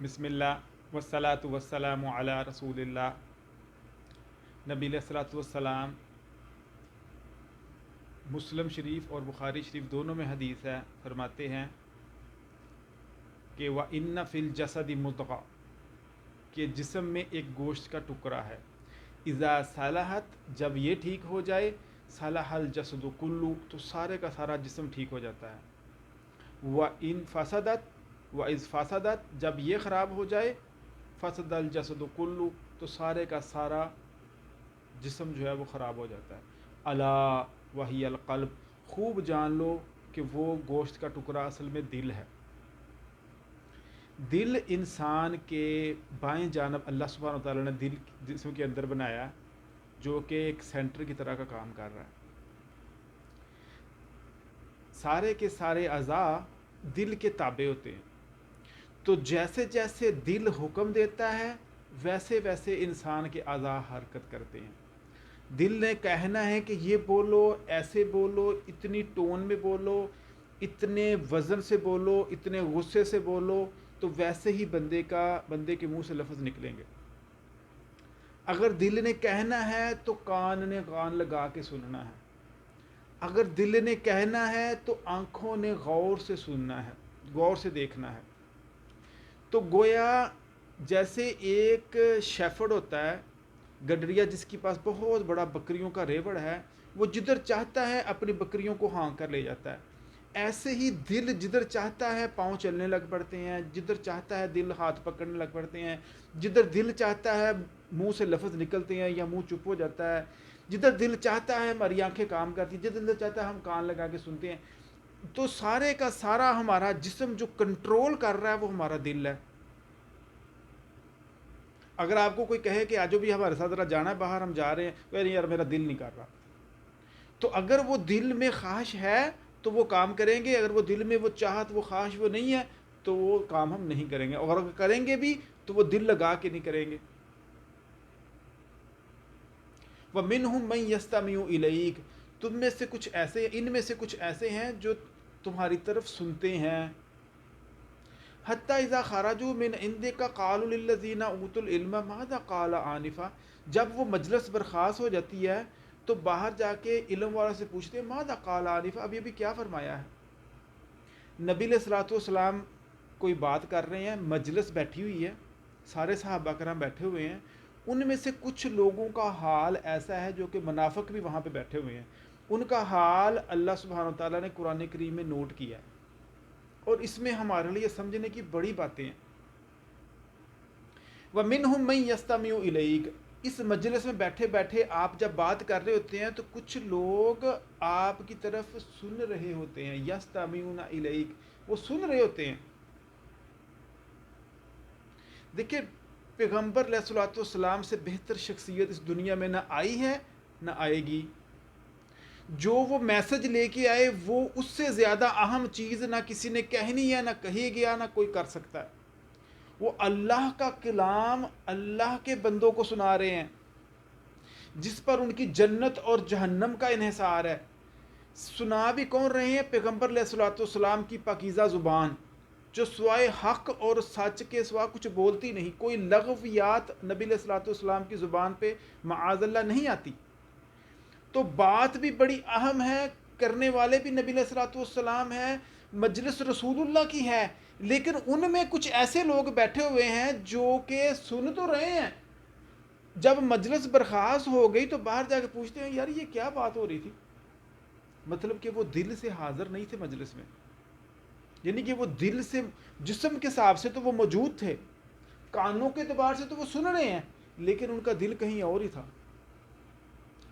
بسم اللہ والصلاۃ والسلام علی رسول اللہ. نبی علیہ الصلاۃ والسلام مسلم شریف اور بخاری شریف دونوں میں حدیث ہے، فرماتے ہیں کہ وَإِنَّ فِي الْجَسَدِ مُضْغَةً، کہ جسم میں ایک گوشت کا ٹکڑا ہے، اذا صلحت، جب یہ ٹھیک ہو جائے، صلح الجسد کلو، تو سارے کا سارا جسم ٹھیک ہو جاتا ہے. وَإِن فسدت، وَإِذ فسدت، جب یہ خراب ہو جائے، فسد الجسد کلو، تو سارے کا سارا جسم جو ہے وہ خراب ہو جاتا ہے. الا وہی القلب، خوب جان لو کہ وہ گوشت کا ٹکڑا اصل میں دل ہے. دل انسان کے بائیں جانب اللہ سبحانہ وتعالیٰ نے دل جسم کے اندر بنایا، جو کہ ایک سینٹر کی طرح کا کام کر رہا ہے. سارے کے سارے اعضاء دل کے تابع ہوتے ہیں. تو جیسے جیسے دل حکم دیتا ہے ویسے ویسے انسان کے اعضاء حرکت کرتے ہیں. دل نے کہنا ہے کہ یہ بولو، ایسے بولو، اتنی ٹون میں بولو، اتنے وزن سے بولو، اتنے غصے سے بولو، تو ویسے ہی بندے کے منہ سے لفظ نکلیں گے. اگر دل نے کہنا ہے تو کان نے کان لگا کے سننا ہے. اگر دل نے کہنا ہے تو آنکھوں نے غور سے سننا ہے، غور سے دیکھنا ہے. تو گویا جیسے ایک شیفرڈ ہوتا ہے، گڈریا، جس کے پاس بہت بڑا بکریوں کا ریوڑ ہے، وہ جدھر چاہتا ہے اپنی بکریوں کو ہانک کر لے جاتا ہے. ایسے ہی دل جدھر چاہتا ہے پاؤں چلنے لگ پڑتے ہیں، جدھر چاہتا ہے دل ہاتھ پکڑنے لگ پڑتے ہیں، جدھر دل چاہتا ہے منہ سے لفظ نکلتے ہیں یا منہ چپ ہو جاتا ہے، جدھر دل چاہتا ہے ہماری آنکھیں کام کرتی ہیں، جدھر دل چاہتا ہے ہم کان لگا کے سنتے ہیں. تو سارے کا سارا ہمارا جسم جو کنٹرول کر رہا ہے وہ ہمارا دل ہے. اگر آپ کو کوئی کہے کہ آجو بھی ہمارے ساتھ ذرا جانا ہے باہر، ہم جا رہے ہیں، تو یار میرا دل نہیں کر رہا، تو اگر وہ دل میں خواہش ہے تو وہ کام کریں گے. اگر وہ دل میں وہ چاہت، وہ خواہش وہ نہیں ہے تو وہ کام ہم نہیں کریں گے. اور اگر کریں گے بھی تو وہ دل لگا کے نہیں کریں گے. وَمِنْهُمْ مَنْ يَسْتَمِعُ إِلَيْكَ، تم میں سے کچھ ایسے، ان میں سے کچھ ایسے ہیں جو تمہاری طرف سنتے ہیں. حتیٰ اذا خرجوا من عندك قالوا للذین اوتوا العلم ماذا قال آنفا، جب وہ مجلس برخاست ہو جاتی ہے تو باہر جا کے علم والوں سے پوچھتے ہیں ماذا قال آنفا، ابھی کیا فرمایا ہے. نبی علیہ الصلوۃ والسلام کوئی بات کر رہے ہیں، مجلس بیٹھی ہوئی ہے، سارے صحابہ کرام بیٹھے ہوئے ہیں. ان میں سے کچھ لوگوں کا حال ایسا ہے جو کہ منافق بھی وہاں پہ بیٹھے ہوئے ہیں. ان کا حال اللہ سبحانہ وتعالیٰ نے قرآن کریم میں نوٹ کیا ہے، اور اس میں ہمارے لیے سمجھنے کی بڑی باتیں ہیں. وَمِنْهُمْ مَنْ يَسْتَمِعُ إِلَيْكَ، اس مجلس میں بیٹھے بیٹھے آپ جب بات کر رہے ہوتے ہیں تو کچھ لوگ آپ کی طرف سن رہے ہوتے ہیں. يَسْتَمِعُونَ إِلَيْكَ، وہ سن رہے ہوتے ہیں. دیکھیں، پیغمبر علیہ الصلوۃ والسلام سے بہتر شخصیت اس دنیا میں نہ آئی ہے نہ آئے گی. جو وہ میسج لے کے آئے وہ اس سے زیادہ اہم چیز نہ کسی نے کہنی ہے، نہ کہی گیا، نہ کوئی کر سکتا ہے. وہ اللہ کا کلام اللہ کے بندوں کو سنا رہے ہیں، جس پر ان کی جنت اور جہنم کا انحصار ہے. سنا بھی کون رہے ہیں؟ پیغمبر علیہ الصلوۃ والسلام کی پاکیزہ زبان، جو سوائے حق اور سچ کے سوا کچھ بولتی نہیں. کوئی لغویات نبی علیہ الصلوۃ والسلام کی زبان پہ معاذ اللہ نہیں آتی. تو بات بھی بڑی اہم ہے، کرنے والے بھی نبی علیہ الصلوۃ والسلام ہیں، مجلس رسول اللہ کی ہے. لیکن ان میں کچھ ایسے لوگ بیٹھے ہوئے ہیں جو کہ سن تو رہے ہیں، جب مجلس برخاست ہو گئی تو باہر جا کے پوچھتے ہیں یار یہ کیا بات ہو رہی تھی. مطلب کہ وہ دل سے حاضر نہیں تھے مجلس میں، یعنی کہ وہ دل سے، جسم کے حساب سے تو وہ موجود تھے، کانوں کے اعتبار سے تو وہ سن رہے ہیں، لیکن ان کا دل کہیں اور ہی تھا،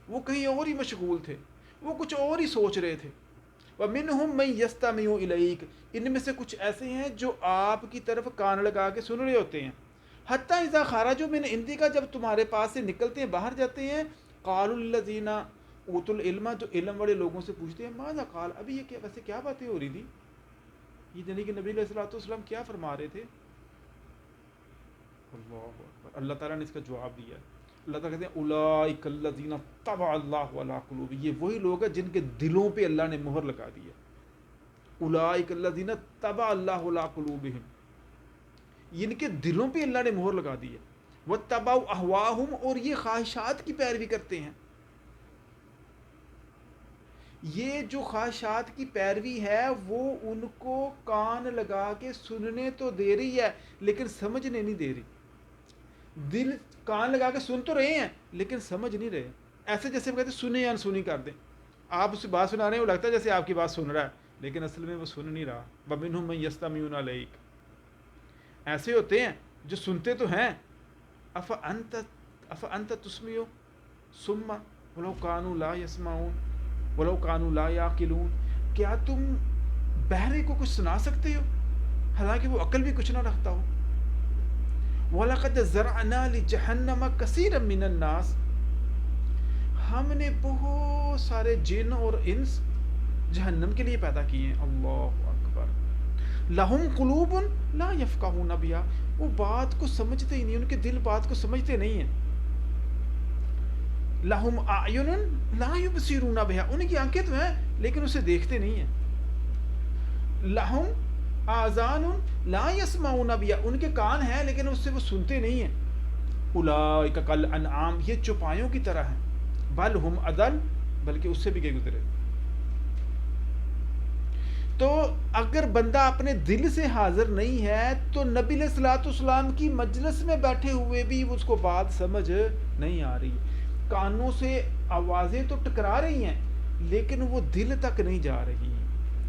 وہ کہیں اور ہی مشغول تھے، وہ کچھ اور ہی سوچ رہے تھے. وَمِنْهُمْ مَنْ يَسْتَمِعُ إِلَيْكَ، ان میں سے کچھ ایسے ہیں جو آپ کی طرف کان لگا کے سن رہے ہوتے ہیں. حتیٰ اذا خرجوا من عندك، جب تمہارے پاس سے نکلتے ہیں، باہر جاتے ہیں، قالوا للذین اوتوا العلم، جو علم والے لوگوں سے پوچھتے ہیں ماذا قال، ابھی یہ ویسے کیا باتیں ہو رہی تھی، یہ یعنی کہ نبی علیہ الصلوۃ والسلام کیا فرما رہے تھے. اللہ اکبر، اللہ تعالیٰ نے اس کا جواب دیا ہے. اللہ تعالیٰ کہتے ہیں اولئک الذین طبع اللہ علی قلوبہم، یہ وہی لوگ ہیں جن کے دلوں پہ اللہ نے مہر لگا دی ہے. اولئک الذین طبع اللہ علی قلوبہم، ان کے دلوں پہ اللہ نے مہر لگا دی ہے. وَاتَّبَعُوا أَهْوَاءَهُمْ، اور یہ خواہشات کی پیروی کرتے ہیں. یہ جو خواہشات کی پیروی ہے وہ ان کو کان لگا کے سننے تو دے رہی ہے لیکن سمجھنے نہیں دے رہی. دل کان لگا کے سن تو رہے ہیں لیکن سمجھ نہیں رہے. ایسے جیسے ہم کہتے ہیں سنیں یا انسنی کر دیں. آپ اسے بات سنا رہے ہیں، وہ لگتا ہے جیسے آپ کی بات سن رہا ہے لیکن اصل میں وہ سن نہیں رہا. وَمِنْهُم مَن يَسْتَمِعُونَ إِلَيْكَ، ایسے ہوتے ہیں جو سنتے تو ہیں. أَفَأَنْتَ تُسْمِعُ ثُمَّ وَلَوْ كَانُوا لَا يَسْمَعُونَ وَلَوْ كَانُوا لَا يَعْقِلُونَ، کیا تم بہرے کو کچھ سنا سکتے ہو حالانکہ وہ عقل بھی کچھ نہ رکھتا ہو. وَلَقَدْ زَرَعْنَا لِجَهَنَّمَ كَثِيرًا مِّنَ النَّاسِ، ہم نے بہت سارے جن اور انس جہنم کے لیے پیدا کیے ہیں. اللہ اکبر. لَهُمْ قُلُوبٌ لَا يَفْقَهُونَ بِهَا، وہ بات کو سمجھتے ہی نہیں، ان کے دل بات کو سمجھتے نہیں ہیں. لَهُمْ أَعْيُنٌ لَا يُبْصِرُونَ بِهَا، ان کی آنکھیں تو ہیں لیکن اسے دیکھتے نہیں ہیں. لَهُمْ آذان لا يسمعون بها، ان کے کان ہیں لیکن اس سے وہ سنتے نہیں ہیں. اولئک کالانعام، یہ چوپایوں کی طرح ہیں. بل ہم اضل، بلکہ اس سے بھی گئے گزرے. تو اگر بندہ اپنے دل سے حاضر نہیں ہے تو نبی علیہ الصلوۃ والسلام کی مجلس میں بیٹھے ہوئے بھی اس کو بات سمجھ نہیں آ رہی. کانوں سے آوازیں تو ٹکرا رہی ہیں لیکن وہ دل تک نہیں جا رہی.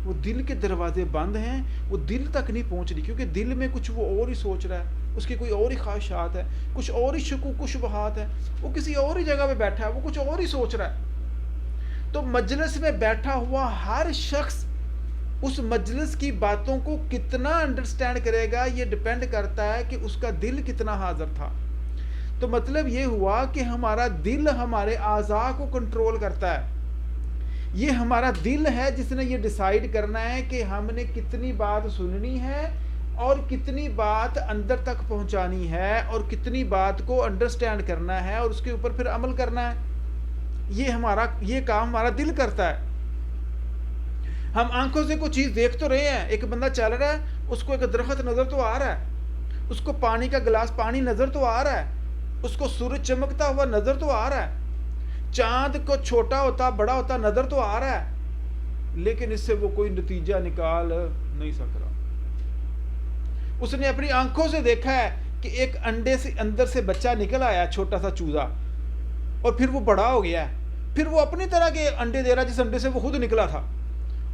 وہ دل کے دروازے بند ہیں، وہ دل تک نہیں پہنچ رہی کیونکہ دل میں کچھ وہ اور ہی سوچ رہا ہے، اس کی کوئی اور ہی خواہشات ہے، کچھ اور ہی شکوک و شبہات ہے، وہ کسی اور ہی جگہ پہ بیٹھا ہے، وہ کچھ اور ہی سوچ رہا ہے. تو مجلس میں بیٹھا ہوا ہر شخص اس مجلس کی باتوں کو کتنا انڈرسٹینڈ کرے گا یہ ڈیپینڈ کرتا ہے کہ اس کا دل کتنا حاضر تھا. تو مطلب یہ ہوا کہ ہمارا دل ہمارے اعضاء کو کنٹرول کرتا ہے. یہ ہمارا دل ہے جس نے یہ ڈیسائیڈ کرنا ہے کہ ہم نے کتنی بات سننی ہے اور کتنی بات اندر تک پہنچانی ہے اور کتنی بات کو انڈرسٹینڈ کرنا ہے اور اس کے اوپر پھر عمل کرنا ہے. یہ کام ہمارا دل کرتا ہے. ہم آنکھوں سے کوئی چیز دیکھ تو رہے ہیں، ایک بندہ چل رہا ہے، اس کو ایک درخت نظر تو آ رہا ہے، اس کو پانی کا گلاس پانی نظر تو آ رہا ہے، اس کو سورج چمکتا ہوا نظر تو آ رہا ہے، چاند کو چھوٹا ہوتا بڑا ہوتا نظر تو آ رہا ہے، لیکن اس سے وہ کوئی نتیجہ نکال نہیں سک رہا. اس نے اپنی آنکھوں سے دیکھا ہے کہ ایک انڈے سے اندر سے بچہ نکل آیا چھوٹا سا چوزا اور پھر وہ بڑا ہو گیا ہے، پھر وہ اپنی طرح کے انڈے دے رہا جس انڈے سے وہ خود نکلا تھا،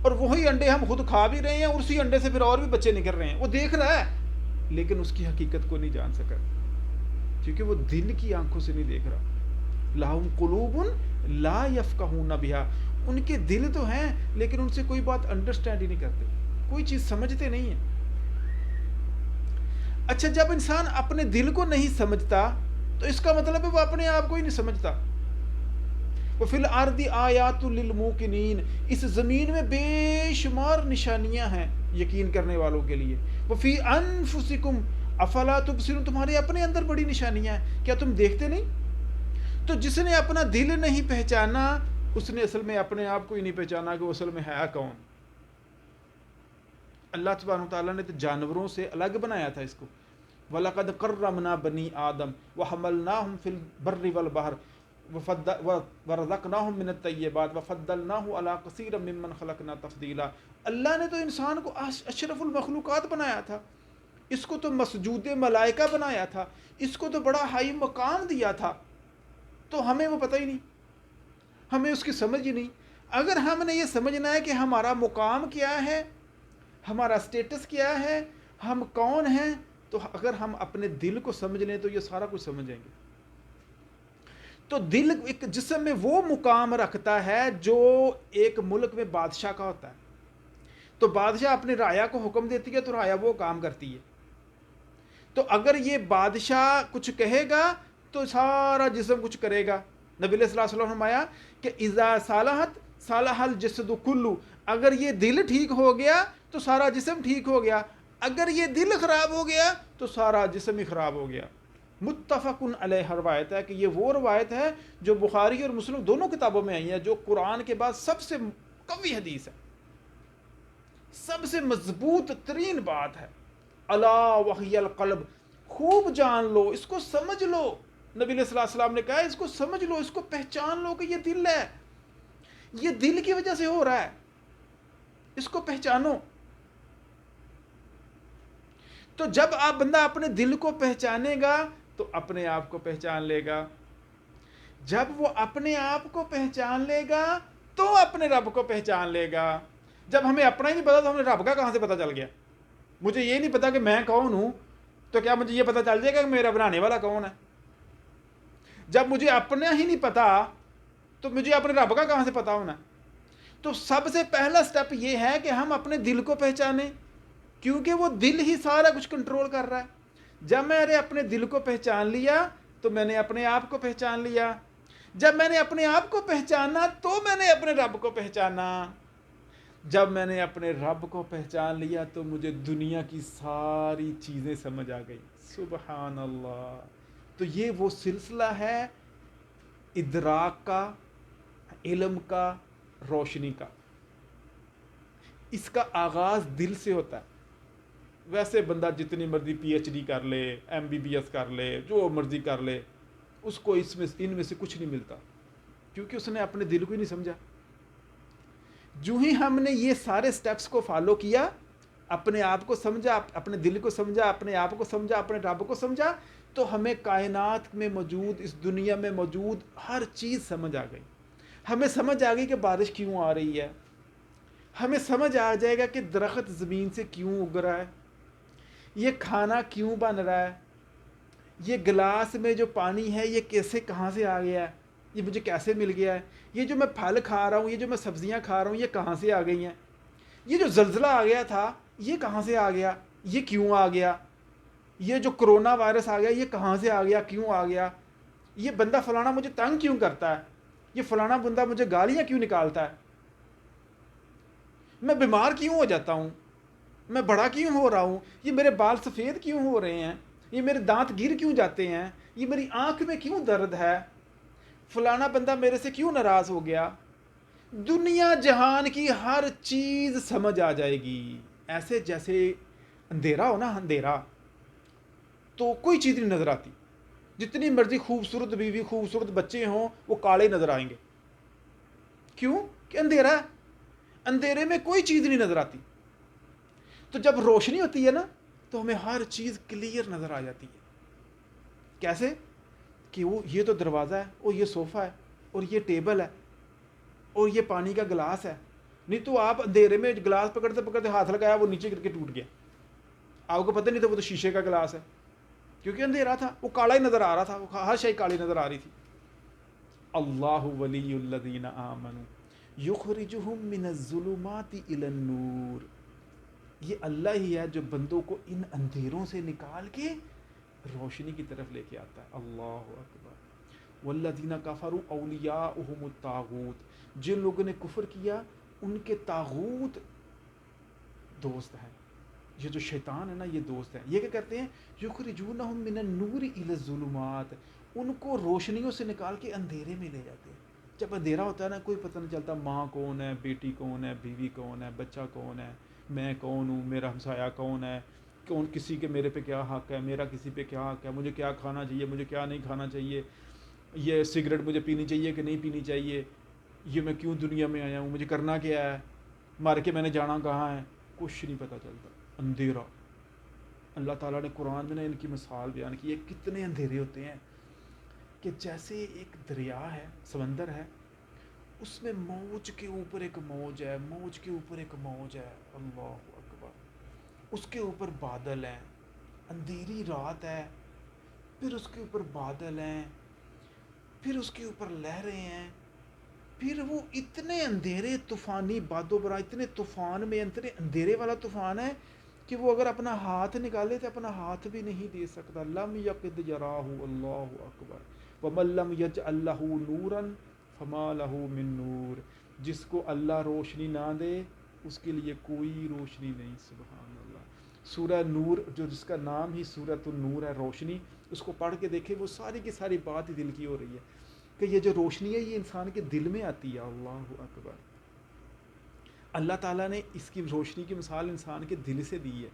اور وہی انڈے ہم خود کھا بھی رہے ہیں اور اسی انڈے سے پھر اور بھی بچے نکل رہے ہیں. وہ دیکھ رہا ہے لیکن اس کی حقیقت کو نہیں جان سکا کیونکہ وہ دل کی آنکھوں سے نہیں دیکھ رہا. لَهُمْ قُلُوبٌ لَا يَفْقَهُونَ بِهَا، ان کے دل تو ہیں لیکن ان سے کوئی بات انڈرسٹینڈ ہی نہیں کرتے، کوئی چیز سمجھتے نہیں ہیں. اچھا، جب انسان اپنے دل کو نہیں سمجھتا تو اس کا مطلب ہے وہ اپنے آپ کو ہی نہیں سمجھتا. وَفِي الْأَرْضِ آیَاتٌ لِلْمُوقِنِينَ، اس زمین میں بے شمار نشانیاں ہیں یقین کرنے والوں کے لیے. وَفِي أَنفُسِكُمْ أَفَلَا تُبْصِرُونَ، تمہارے اپنے اندر بڑی نشانیاں ہیں، کیا تم دیکھتے نہیں؟ تو جس نے اپنا دل نہیں پہچانا اس نے اصل میں اپنے آپ کو ہی نہیں پہچانا کہ وہ اصل میں ہے کون. اللہ سبحانہ وتعالیٰ نے تو جانوروں سے الگ بنایا تھا اس کو. وَلَقَدْ كَرَّمْنَا بَنِي آدَمَ وَحَمَلْنَاهُمْ فِي الْبَرِّ وَالْبَحْرِ وَرَزَقْنَاهُمْ مِنَ الطَّيِّبَاتِ وَفَضَّلْنَاهُ عَلَىٰ كَثِيرٍ مِّمَّنْ خَلَقْنَا تَفْضِيلًا. اللہ نے تو انسان کو اشرف المخلوقات بنایا تھا، اس کو تو مسجود ملائکہ بنایا تھا، اس کو تو بڑا ہائی مقام دیا تھا، تو ہمیں وہ پتہ ہی نہیں، ہمیں اس کی سمجھ ہی نہیں. اگر ہم نے یہ سمجھنا ہے کہ ہمارا مقام کیا ہے، ہمارا سٹیٹس کیا ہے، ہم کون ہیں، تو اگر ہم اپنے دل کو سمجھ لیں تو یہ سارا کچھ سمجھ جائیں گے. تو دل ایک جسم میں وہ مقام رکھتا ہے جو ایک ملک میں بادشاہ کا ہوتا ہے. تو بادشاہ اپنے رعایا کو حکم دیتی ہے تو رعایا وہ کام کرتی ہے. تو اگر یہ بادشاہ کچھ کہے گا تو سارا جسم کچھ کرے گا. نبی علیہ الصلوۃ والسلام نے فرمایا کہ اذا صالحت صالح الجسد کلو، اگر یہ دل ٹھیک ہو گیا تو سارا جسم ٹھیک ہو گیا، اگر یہ دل خراب ہو گیا تو سارا جسم ہی خراب ہو گیا. متفق علیہ روایت ہے کہ یہ وہ روایت ہے جو بخاری اور مسلم دونوں کتابوں میں آئی ہے، جو قرآن کے بعد سب سے قوی حدیث ہے، سب سے مضبوط ترین بات ہے. الا وحی القلب، خوب جان لو، اس کو سمجھ لو. نبی علیہ الصلوۃ والسلام نے کہا اس کو سمجھ لو، اس کو پہچان لو کہ یہ دل ہے، یہ دل کی وجہ سے ہو رہا ہے، اس کو پہچانو. تو جب آپ بندہ اپنے دل کو پہچانے گا تو اپنے آپ کو پہچان لے گا. جب وہ اپنے آپ کو پہچان لے گا تو اپنے رب کو پہچان لے گا. جب ہمیں اپنا ہی نہیں پتا تو ہمیں رب کا کہاں سے پتا چل گیا؟ مجھے یہ نہیں پتا کہ میں کون ہوں تو کیا مجھے یہ پتا چل جائے گا کہ میرا بنانے والا کون ہے؟ جب مجھے اپنا ہی نہیں پتا تو مجھے اپنے رب کا کہاں سے پتا ہونا؟ تو سب سے پہلا سٹیپ یہ ہے کہ ہم اپنے دل کو پہچانیں، کیونکہ وہ دل ہی سارا کچھ کنٹرول کر رہا ہے. جب میں نے اپنے دل کو پہچان لیا تو میں نے اپنے آپ کو پہچان لیا. جب میں نے اپنے آپ کو پہچانا تو میں نے اپنے رب کو پہچانا. جب میں نے اپنے رب کو پہچان لیا تو مجھے دنیا کی ساری چیزیں سمجھ آ گئی. سبحان اللہ. تو یہ وہ سلسلہ ہے ادراک کا، علم کا، روشنی کا. اس کا آغاز دل سے ہوتا ہے. ویسے بندہ جتنی مرضی پی ایچ ڈی کر لے، ایم بی بی ایس کر لے، جو مرضی کر لے، اس کو ان میں سے کچھ نہیں ملتا، کیونکہ اس نے اپنے دل کو ہی نہیں سمجھا. جو ہی ہم نے یہ سارے سٹیپس کو فالو کیا، اپنے آپ کو سمجھا، اپنے دل کو سمجھا، اپنے آپ کو سمجھا، اپنے رب کو سمجھا، تو ہمیں کائنات میں موجود، اس دنیا میں موجود ہر چیز سمجھ آ گئی. ہمیں سمجھ آ گئی کہ بارش کیوں آ رہی ہے، ہمیں سمجھ آ جائے گا کہ درخت زمین سے کیوں اگ رہا ہے، یہ کھانا کیوں بن رہا ہے، یہ گلاس میں جو پانی ہے یہ کیسے، کہاں سے آ گیا ہے، یہ مجھے کیسے مل گیا ہے، یہ جو میں پھل کھا رہا ہوں، یہ جو میں سبزیاں کھا رہا ہوں، یہ کہاں سے آ گئی ہیں، یہ جو زلزلہ آ گیا تھا یہ کہاں سے آ گیا، یہ کیوں آ گیا، یہ جو کرونا وائرس آ گیا یہ کہاں سے آ گیا، کیوں آ گیا، یہ بندہ فلانا مجھے تنگ کیوں کرتا ہے، یہ فلانا بندہ مجھے گالیاں کیوں نکالتا ہے، میں بیمار کیوں ہو جاتا ہوں، میں بڑا کیوں ہو رہا ہوں، یہ میرے بال سفید کیوں ہو رہے ہیں، یہ میرے دانت گر کیوں جاتے ہیں، یہ میری آنکھ میں کیوں درد ہے، فلانا بندہ میرے سے کیوں ناراض ہو گیا. دنیا جہان کی ہر چیز سمجھ آ جائے گی. ایسے جیسے اندھیرا ہو نا، اندھیرا تو کوئی چیز نہیں نظر آتی. جتنی مرضی خوبصورت بیوی، خوبصورت بچے ہوں، وہ کالے نظر آئیں گے. کیوں؟ کہ اندھیرا ہے، اندھیرے میں کوئی چیز نہیں نظر آتی. تو جب روشنی ہوتی ہے نا تو ہمیں ہر چیز کلیئر نظر آ جاتی ہے. کیسے؟ کہ وہ یہ تو دروازہ ہے، اور یہ صوفہ ہے، اور یہ ٹیبل ہے، اور یہ پانی کا گلاس ہے. نہیں تو آپ اندھیرے میں گلاس پکڑتے پکڑتے ہاتھ لگایا، وہ نیچے گر کے ٹوٹ گیا، آپ کو پتہ نہیں تھا وہ تو شیشے کا گلاس ہے، کیونکہ اندھیرا تھا، وہ کالا ہی نظر آ رہا تھا، ہر شے کالی نظر آ رہی تھی. اللہ ولی الذین آمنوا یخرجہم من الظلمات الی النور. یہ اللہ ہی ہے جو بندوں کو ان اندھیروں سے نکال کے روشنی کی طرف لے کے آتا ہے. اللہ اکبر. والذین کفروا اولیاؤہم الطاغوت. جن لوگوں نے کفر کیا ان کے طاغوت دوست ہیں. یہ جو شیطان ہے نا یہ دوست ہے. یہ کیا کرتے ہیں؟ یخرجونہم من النور الی الظلمات. ان کو روشنیوں سے نکال کے اندھیرے میں لے جاتے ہیں. جب اندھیرا ہوتا ہے نا کوئی پتہ نہیں چلتا ماں کون ہے، بیٹی کون ہے، بیوی کون ہے، بچہ کون ہے، میں کون ہوں، میرا ہمسایہ کون ہے، کون کسی کے میرے پہ کیا حق ہے، میرا کسی پہ کیا حق ہے، مجھے کیا کھانا چاہیے، مجھے کیا نہیں کھانا چاہیے، یہ سگریٹ مجھے پینی چاہیے کہ نہیں پینی چاہیے، یہ میں کیوں دنیا میں آیا ہوں، مجھے کرنا کیا ہے، مر کے میں نے جانا کہاں ہے، کچھ نہیں پتہ چلتا. اندھیرا. اللہ تعالیٰ نے قرآن میں نے ان کی مثال بیان کی ہے. کتنے اندھیرے ہوتے ہیں کہ جیسے ایک دریا ہے، سمندر ہے، اس میں موج کے اوپر ایک موج ہے، موج کے اوپر ایک موج ہے. اللہ اکبر. اس کے اوپر بادل ہیں، اندھیری رات ہے، پھر اس کے اوپر بادل ہیں، پھر اس کے اوپر لہریں ہیں، پھر وہ اتنے اندھیرے طوفانی باد و برا، اتنے طوفان میں اتنے اندھیرے والا طوفان ہے کہ وہ اگر اپنا ہاتھ نکالے تو اپنا ہاتھ بھی نہیں دے سکتا. لم یقد یراہ. اللہ اکبر. ومن لم یجعل لہ نورا فما لہ من نور. جس کو اللہ روشنی نہ دے اس کے لیے کوئی روشنی نہیں. سبحان اللہ. سورہ نور جو جس کا نام ہی سورۃ النور ہے، روشنی، اس کو پڑھ کے دیکھیں، وہ ساری کی ساری بات ہی دل کی ہو رہی ہے کہ یہ جو روشنی ہے یہ انسان کے دل میں آتی ہے. اللہ اکبر. اللہ تعالیٰ نے اس کی روشنی کی مثال انسان کے دل سے دی ہے.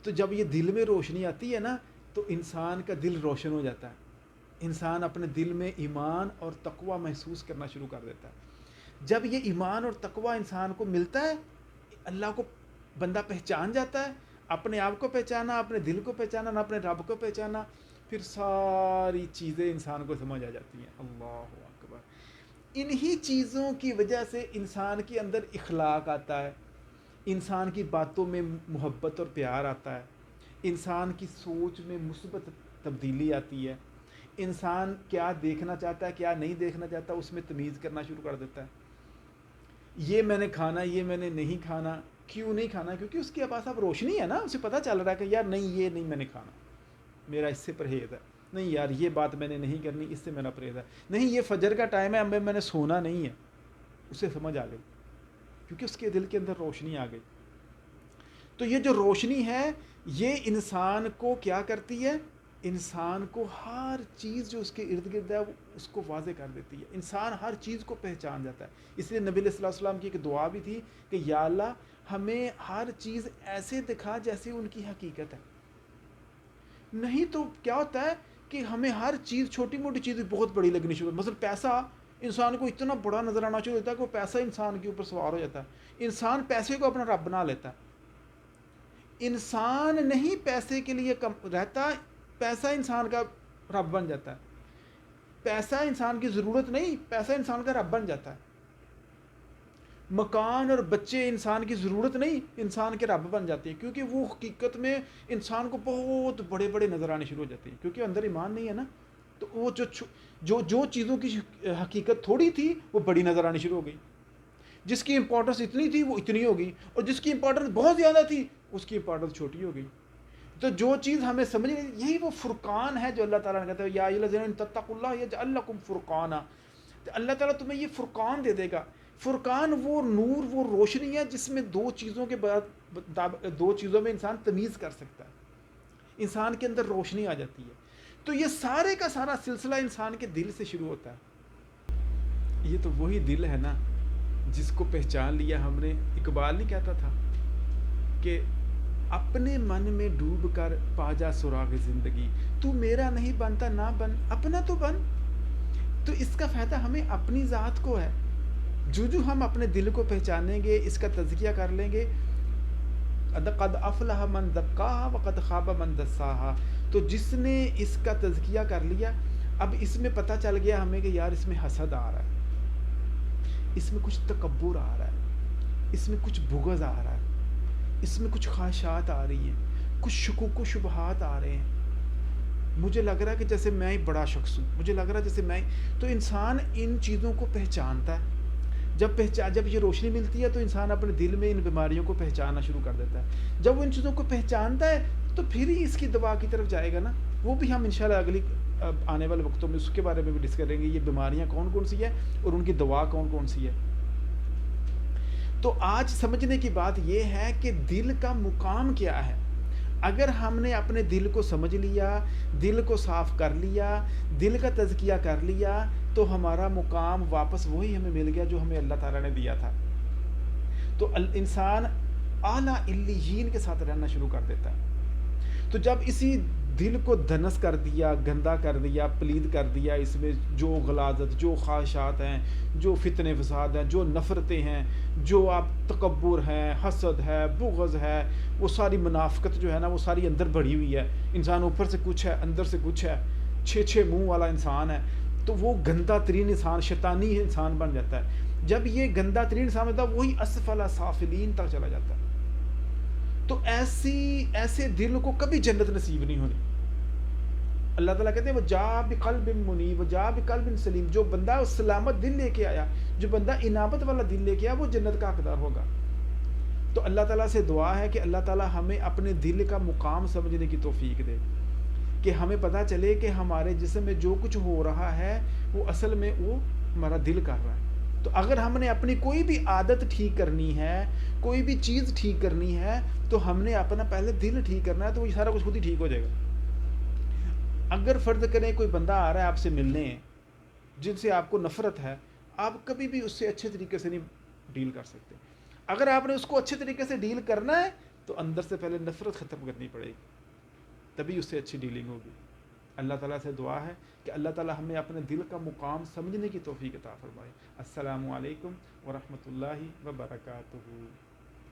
تو جب یہ دل میں روشنی آتی ہے نا تو انسان کا دل روشن ہو جاتا ہے، انسان اپنے دل میں ایمان اور تقوی محسوس کرنا شروع کر دیتا ہے۔ جب یہ ایمان اور تقوی انسان کو ملتا ہے، اللہ کو بندہ پہچان جاتا ہے، اپنے آپ کو پہچانا، اپنے دل کو پہچانا، نہ اپنے رب کو پہچانا، پھر ساری چیزیں انسان کو سمجھ آ جاتی ہیں۔ اللہ اکبر۔ انہی چیزوں کی وجہ سے انسان کے اندر اخلاق آتا ہے، انسان کی باتوں میں محبت اور پیار آتا ہے، انسان کی سوچ میں مثبت تبدیلی آتی ہے، انسان کیا دیکھنا چاہتا ہے کیا نہیں دیکھنا چاہتا اس میں تمیز کرنا شروع کر دیتا ہے۔ یہ میں نے کھانا، یہ میں نے نہیں کھانا، کیوں نہیں کھانا؟ کیونکہ اس کے پاس اب روشنی ہے نا، اسے پتہ چل رہا ہے کہ یار نہیں یہ نہیں میں نے کھانا، میرا اس سے پرہیز ہے، نہیں یار یہ بات میں نے نہیں کرنی، اس سے میرا پرہیز ہے، نہیں یہ فجر کا ٹائم ہے اب میں نے سونا نہیں ہے، اسے سمجھ آ گئی کیونکہ اس کے دل کے اندر روشنی آ گئی۔ تو یہ جو روشنی ہے یہ انسان کو کیا کرتی ہے؟ انسان کو ہر چیز جو اس کے ارد گرد ہے اس کو واضح کر دیتی ہے، انسان ہر چیز کو پہچان جاتا ہے۔ اس لیے نبی صلی اللہ علیہ وسلم کی ایک دعا بھی تھی کہ یا اللہ ہمیں ہر چیز ایسے دکھا جیسے ان کی حقیقت ہے۔ نہیں تو کیا ہوتا ہے کہ ہمیں ہر چیز چھوٹی موٹی چیز بہت بڑی لگنی شروع، مثلا پیسہ انسان کو اتنا بڑا نظر آنا شروع ہوتا ہے کہ وہ پیسہ انسان کے اوپر سوار ہو جاتا ہے، انسان پیسے کو اپنا رب بنا لیتا ہے۔ انسان نہیں پیسے کے لیے کم رہتا، پیسہ انسان کا رب بن جاتا ہے۔ پیسہ انسان کی ضرورت نہیں، پیسہ انسان کا رب بن جاتا ہے۔ مکان اور بچے انسان کی ضرورت نہیں، انسان کے رب بن جاتے ہیں، کیونکہ وہ حقیقت میں انسان کو بہت بڑے بڑے نظر آنے شروع ہو جاتے ہیں، کیونکہ اندر ایمان نہیں ہے نا۔ تو وہ جو چیزوں کی حقیقت تھوڑی تھی وہ بڑی نظر آنی شروع ہو گئی، جس کی امپورٹنس اتنی تھی وہ اتنی ہو گئی، اور جس کی امپورٹنس بہت زیادہ تھی اس کی امپورٹنس چھوٹی ہو گئی۔ تو جو چیز ہمیں سمجھ نہیں، یہی وہ فرقان ہے جو اللہ تعالیٰ نے کہتا ہے یا ایھا الذین تتقوا اللہ یجعل لکم فرقانا، تو اللہ تعالیٰ تمہیں یہ فرقان دے دے گا۔ فرقان وہ نور، وہ روشنی ہے جس میں دو چیزوں میں انسان تمیز کر سکتا ہے، انسان کے اندر روشنی آ جاتی ہے۔ تو یہ سارے کا سارا سلسلہ انسان کے دل سے شروع ہوتا ہے۔ یہ تو وہی دل ہے نا جس کو پہچان لیا ہم نے۔ اقبال نہیں کہتا تھا کہ اپنے من میں ڈوب کر پا جا سراغ زندگی، تو میرا نہیں بنتا نہ بن، اپنا تو بن۔ تو اس کا فائدہ ہمیں اپنی ذات کو ہے۔ جو ہم اپنے دل کو پہچانیں گے، اس کا تزکیہ کر لیں گے، قد افلح من زکاہا وقد خاب من دساہا، تو جس نے اس کا تزکیہ کر لیا، اب اس میں پتہ چل گیا ہمیں کہ یار اس میں حسد آ رہا ہے، اس میں کچھ تکبر آ رہا ہے، اس میں کچھ بغض آ رہا ہے، اس میں کچھ خواہشات آ رہی ہیں، کچھ شکوک و شبہات آ رہے ہیں، مجھے لگ رہا ہے کہ جیسے میں ہی بڑا شخص ہوں، مجھے لگ رہا ہے جیسے میں تو انسان ان چیزوں کو پہچانتا ہے۔ جب یہ روشنی ملتی ہے تو انسان اپنے دل میں ان بیماریوں کو پہچاننا شروع کر دیتا ہے۔ جب وہ ان چیزوں کو پہچانتا ہے تو پھر ہی اس کی دوا کی طرف جائے گا نا۔ وہ بھی ہم انشاءاللہ اگلی آنے والے وقتوں میں اس کے بارے میں بھی ڈسکس کریں گے، یہ بیماریاں کون کون سی ہیں اور ان کی دوا کون کون سی ہے۔ تو آج سمجھنے کی بات یہ ہے کہ دل کا مقام کیا ہے۔ اگر ہم نے اپنے دل کو سمجھ لیا، دل کو صاف کر لیا، دل کا تزکیہ کر لیا، تو ہمارا مقام واپس وہی ہمیں مل گیا جو ہمیں اللہ تعالیٰ نے دیا تھا۔ تو انسان اعلیٰ علیین کے ساتھ رہنا شروع کر دیتا ہے۔ تو جب اسی دل کو دنس کر دیا، گندا کر دیا، پلید کر دیا، اس میں جو غلاظت، جو خواہشات ہیں، جو فتنے فساد ہیں، جو نفرتیں ہیں، جو آپ تکبر ہیں، حسد ہے، بغض ہے، وہ ساری منافقت جو ہے نا وہ ساری اندر بڑھی ہوئی ہے، انسان اوپر سے کچھ ہے اندر سے کچھ ہے، 6 منہ والا انسان ہے، تو وہ گندا ترین انسان، شیطانی انسان بن جاتا ہے۔ جب یہ گندا ترین انسان ہوتا ہے وہی اسفل سافلین تک چلا جاتا ہے۔ تو ایسے دل کو کبھی جنت نصیب نہیں ہونی۔ اللہ تعالیٰ کہتے ہیں وَجَاءَ بِقَلْبٍ مُنِیبٍ وَجَاءَ بِقَلْبٍ سَلِیمٍ، جو بندہ سلامت دل لے کے آیا، جو بندہ انابت والا دل لے کے آیا، وہ جنت کا حقدار ہوگا۔ تو اللہ تعالیٰ سے دعا ہے کہ اللہ تعالیٰ ہمیں اپنے دل کا مقام سمجھنے کی توفیق دے، کہ ہمیں پتہ چلے کہ ہمارے جسم میں جو کچھ ہو رہا ہے وہ اصل میں وہ ہمارا دل کر رہا ہے۔ تو اگر ہم نے اپنی کوئی بھی عادت ٹھیک کرنی ہے، کوئی بھی چیز ٹھیک کرنی ہے، تو ہم نے اپنا پہلے دل ٹھیک کرنا ہے، تو وہ سارا کچھ خود ہی ٹھیک ہو جائے گا۔ اگر فرض کریں کوئی بندہ آ رہا ہے آپ سے ملنے، جن سے آپ کو نفرت ہے، آپ کبھی بھی اس سے اچھے طریقے سے نہیں ڈیل کر سکتے۔ اگر آپ نے اس کو اچھے طریقے سے ڈیل کرنا ہے تو اندر سے پہلے نفرت ختم کرنی پڑے گی، تبھی اس سے اچھی ڈیلنگ ہوگی۔ اللہ تعالیٰ سے دعا ہے کہ اللہ تعالیٰ ہمیں اپنے دل کا مقام سمجھنے کی توفیق عطا فرمائے۔ السلام علیکم ورحمۃ اللہ وبرکاتہ۔